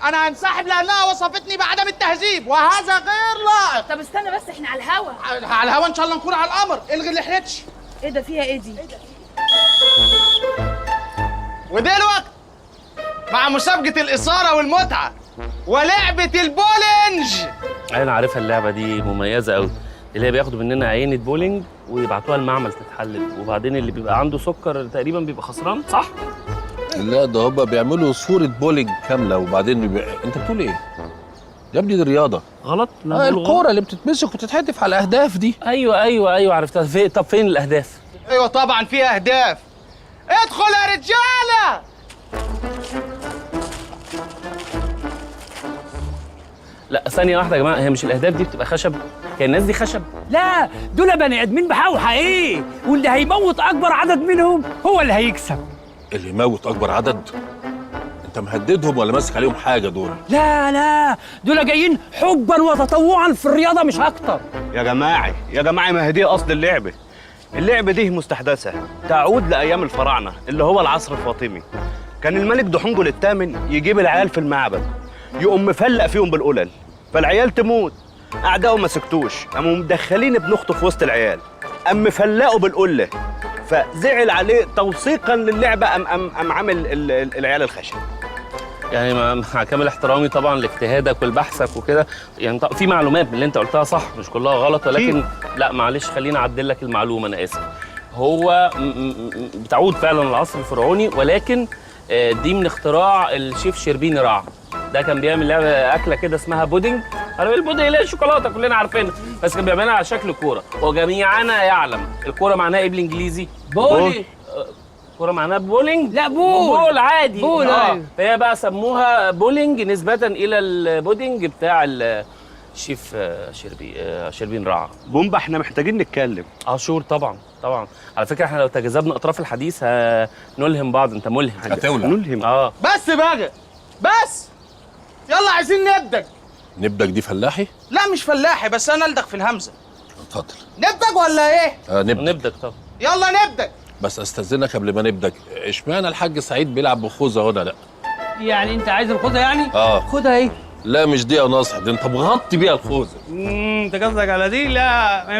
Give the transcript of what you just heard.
انا هنسحب لانها وصفتني بعدم التهذيب وهذا غير لائق. طب استنى بس، احنا على الهوا. على الهوا ان شاء الله نكون على القمر. الغي اللي حلتش. ايه ده؟ فيها ايه دي؟ ودلوقتي مع مسابقة الإثارة والمتعة ولعبة البولينج. انا عارفها اللعبه دي مميزه قوي، اللي هي بياخدوا مننا عينه بولينج ويبعتوها المعمل تتحلل، وبعدين اللي بيبقى عنده سكر تقريبا بيبقى خسران، صح؟ لا ده هما بيعملوا صورة بولينج كاملة وبعدين انت بتقول ايه؟ يا ابني دي رياضة. غلط؟ لا الكورة اللي بتتمسك وتتحدف على الأهداف دي. ايوه عرفتها. طب فين الاهداف؟ ايوه طبعا في اهداف. ادخل يا رجاله. لا ثانيه واحده يا جماعه، هي مش الاهداف دي بتبقى خشب؟ هي الناس دي خشب؟ لا دول بني ادمين بحقوا حقيقي، واللي هيموت اكبر عدد منهم هو اللي هيكسب. اللي يموت أكبر عدد؟ انت مهددهم ولا ماسك عليهم حاجة دول؟ لا دول جايين حبا وتطوعا في الرياضه مش اكتر. يا جماعة ما هي دي أصل اللعبة. اللعبة دي مستحدثة تعود لأيام الفراعنة اللي هو العصر الفاطمي. كان الملك دحنجل الثامن يجيب العيال في المعبد، يقوم مفلق فيهم بالقلل، فالعيال تموت. أعدائه ما سكتوش، قاموا مدخلين ابن أخته في وسط العيال، قام مفلقه بالقلة، فزعل عليه توثيقا للعبة، قام عامل العيال الخشب. يعني مع كامل احترامي طبعا لاجتهادك ولبحثك وكده، يعني في معلومات من اللي انت قلتها صح، مش كلها غلط، ولكن لا معلش خليني اعدل لك المعلومه، انا اسف. هو بتعود فعلا للعصر الفرعوني، ولكن دي من اختراع الشيف شربيني رع. ده كان بيعمل لعبه اكله كده اسمها بودنج. عارف البودنج اللي هي الشوكولاته كلنا عارفينها، بس كان بيعملها على شكل كوره، وجميعنا يعلم الكوره معناها ايه بالانجليزي؟ بولي. كوره معناها بولينج؟ لا بول عادي. بول. أيوه. فهي بقى سموها بولينج نسبة إلى البودنج بتاع الشيف شربين رع. بومبا احنا محتاجين نتكلم. شور طبعا. على فكرة احنا لو تجاذبنا أطراف الحديث هنلهم بعض. أنت ملهم. هتولع. نلهم. بس بقى بس يلا عايزين نبدك دي فلاحي؟ لا مش فلاحي، بس انا الدغ في الهمزه. اتفضل. نبدك ولا ايه؟ نبدك طبعا. يلا نبدك. بس استاذنك قبل ما نبدك، اشمعنى الحاج سعيد بيلعب بخوذه وانا لا؟ يعني انت عايز الخوذه يعني؟ خدها ايه؟ لا مش دي يا ناصح، دي انت مغطي بيها الخوذه. انت قصدك على دي؟ لا